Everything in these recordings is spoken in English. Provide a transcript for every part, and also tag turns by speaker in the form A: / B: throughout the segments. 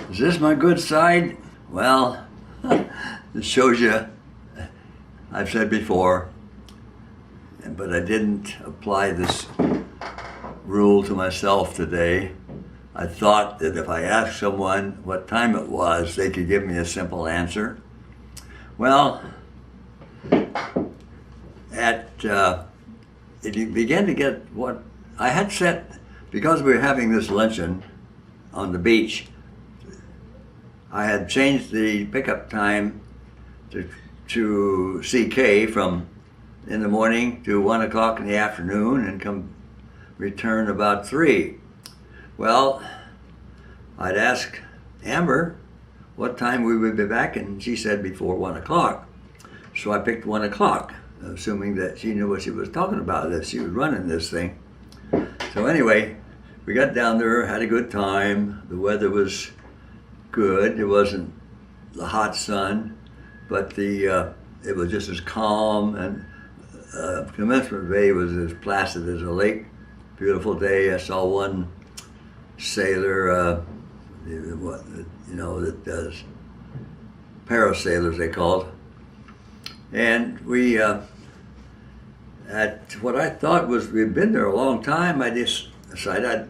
A: Is this my good side? Well, it shows you, I've said before, but I didn't apply this rule to myself today. I thought that if I asked someone what time it was, they could give me a simple answer. Well, it began to get what I had set, because we were having this luncheon on the beach. I had changed the pickup time to CK from in the morning to 1 o'clock in the afternoon and return about 3. Well, I'd ask Amber what time we would be back, and she said before 1 o'clock. So I picked 1 o'clock, assuming that she knew what she was talking about, that she was running this thing. So anyway, we got down there, had a good time. The weather was good. It wasn't the hot sun, but it was just as calm, and Commencement Bay was as placid as a lake. Beautiful day. I saw one sailor, that does parasailers, they called. And we, at what I thought was, we'd been there a long time, I just decided I'd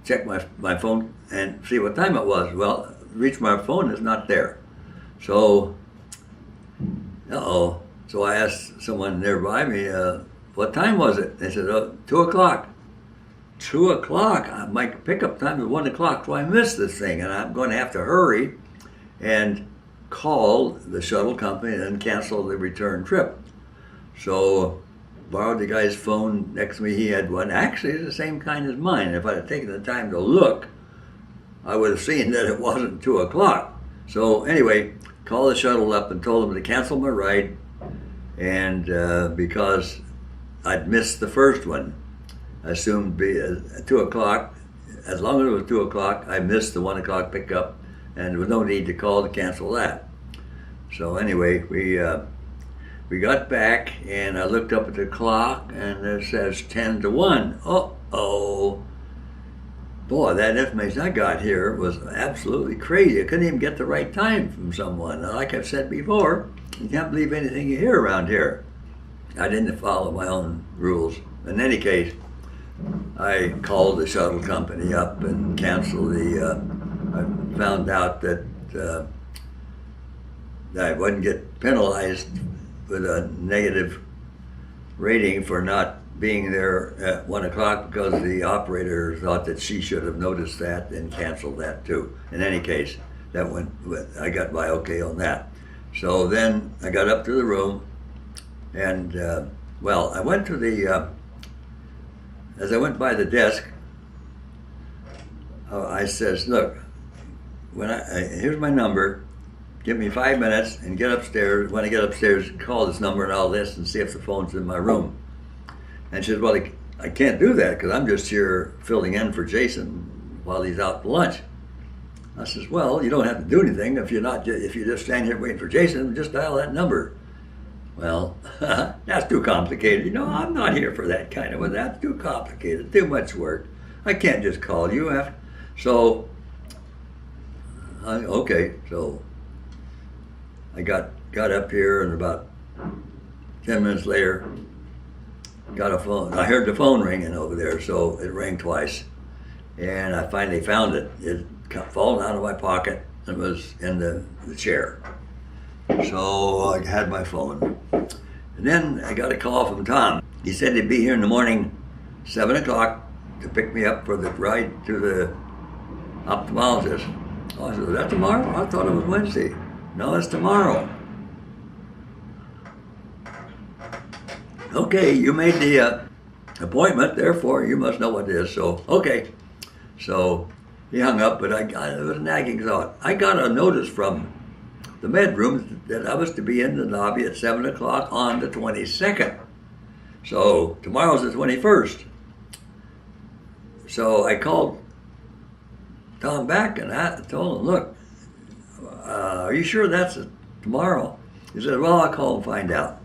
A: check my phone and see what time it was. Well, reach my phone, it's not there. So, So I asked someone nearby me, what time was it? They said, 2 o'clock. 2 o'clock? My pickup time is 1 o'clock, so I missed this thing, and I'm going to have to hurry and call the shuttle company and cancel the return trip. So borrowed the guy's phone next to me. He had one. Actually, it's the same kind as mine. If I had taken the time to look, I would have seen that it wasn't 2 o'clock. So anyway, called the shuttle up and told them to cancel my ride, and because I'd missed the first one, I assumed be 2 o'clock. As long as it was 2 o'clock, I missed the 1 o'clock pickup, and there was no need to call to cancel that. So anyway, we got back, and I looked up at the clock, and it says 10 to 1. Uh-oh. Boy, that information I got here was absolutely crazy. I couldn't even get the right time from someone. Like I've said before, you can't believe anything you hear around here. I didn't follow my own rules. In any case, I called the shuttle company up and canceled I found out that I wouldn't get penalized with a negative rating for not being there at 1 o'clock, because the operator thought that she should have noticed that and canceled that too. In any case, I got by okay on that. So then I got up to the room, and I went to as I went by the desk, I says, look, here's my number, give me 5 minutes and get upstairs. When I get upstairs, call this number and I'll list and see if the phone's in my room. And she said, well, I can't do that because I'm just here filling in for Jason while he's out to lunch. I says, well, you don't have to do anything. If you just stand here waiting for Jason, just dial that number. Well, that's too complicated. I'm not here for that kind of, that's too complicated, too much work. I can't just call you after. So, okay, so I got up here, and about 10 minutes later, got a phone. I heard the phone ringing over there, so it rang twice. And I finally found it. It fallen out of my pocket and was in the chair. So I had my phone. And then I got a call from Tom. He said he'd be here in the morning, 7 o'clock, to pick me up for the ride to the ophthalmologist. Oh, I said, is that tomorrow? I thought it was Wednesday. No, it's tomorrow. Okay, you made the appointment, therefore you must know what it is. So, okay. So he hung up, but it was a nagging thought. I got a notice from the med room that I was to be in the lobby at 7 o'clock on the 22nd. So tomorrow's the 21st. So I called Tom back and I told him, look, are you sure that's tomorrow? He said, well, I'll call and find out.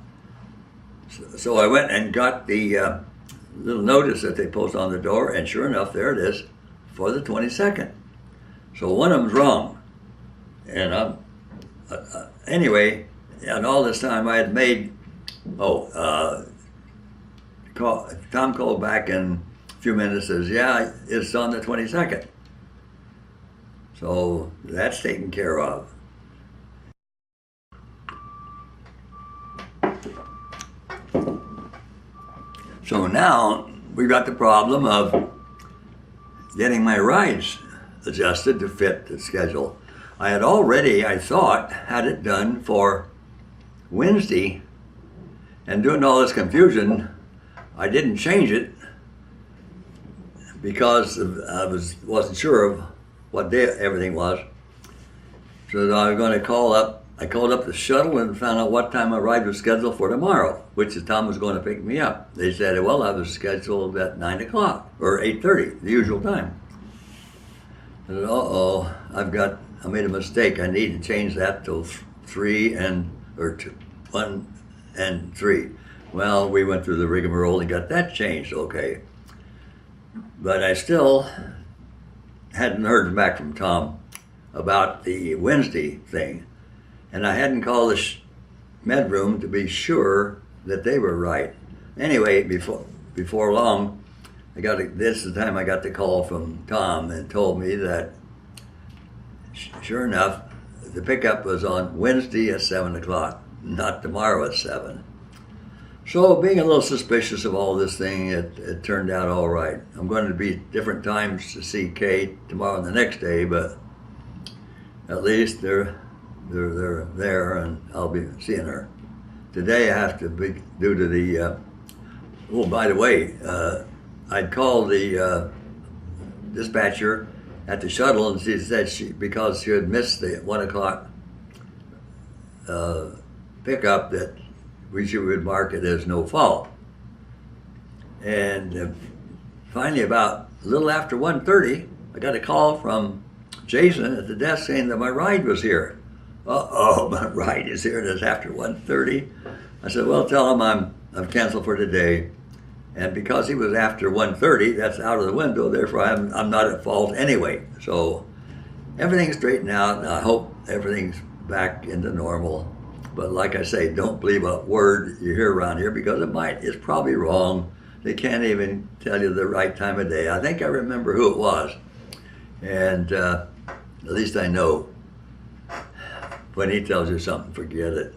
A: So I went and got the little notice that they post on the door, and sure enough, there it is for the 22nd. So one of them's wrong. And anyway, and all this time I had made, Tom called back in a few minutes, says, yeah, it's on the 22nd. So that's taken care of. So now we've got the problem of getting my rides adjusted to fit the schedule. I had already, I thought, had it done for Wednesday, and doing all this confusion, I didn't change it because I wasn't sure of what day everything was. So I was going to call up. I called up the shuttle and found out what time my ride was scheduled for tomorrow, which is Tom was going to pick me up. They said, well, I was scheduled at 9 o'clock or 8:30, the usual time. I said, I made a mistake. I need to change that to 1 and 3. Well, we went through the rigmarole and got that changed, okay. But I still hadn't heard back from Tom about the Wednesday thing. And I hadn't called the med room to be sure that they were right. Anyway, before long, this is the time I got the call from Tom and told me that, sure enough, the pickup was on Wednesday at 7 o'clock, not tomorrow at 7. So being a little suspicious of all this thing, it turned out all right. I'm going to be different times to see Kate tomorrow and the next day, but at least they're there, and I'll be seeing her. Today I have to be due to the. By the way, I'd called the dispatcher at the shuttle, and she said because she had missed the 1 o'clock pickup, that she would mark it as no fault. And finally, about a little after 1:30, I got a call from Jason at the desk saying that my ride was here. My ride is here, and it's after 1:30. I said, well, tell him I've canceled for today. And because he was after 1:30, that's out of the window, therefore I'm not at fault anyway. So everything's straightened out, and I hope everything's back into normal. But like I say, don't believe a word you hear around here, because it's probably wrong. They can't even tell you the right time of day. I think I remember who it was. And at least I know when he tells you something, forget it.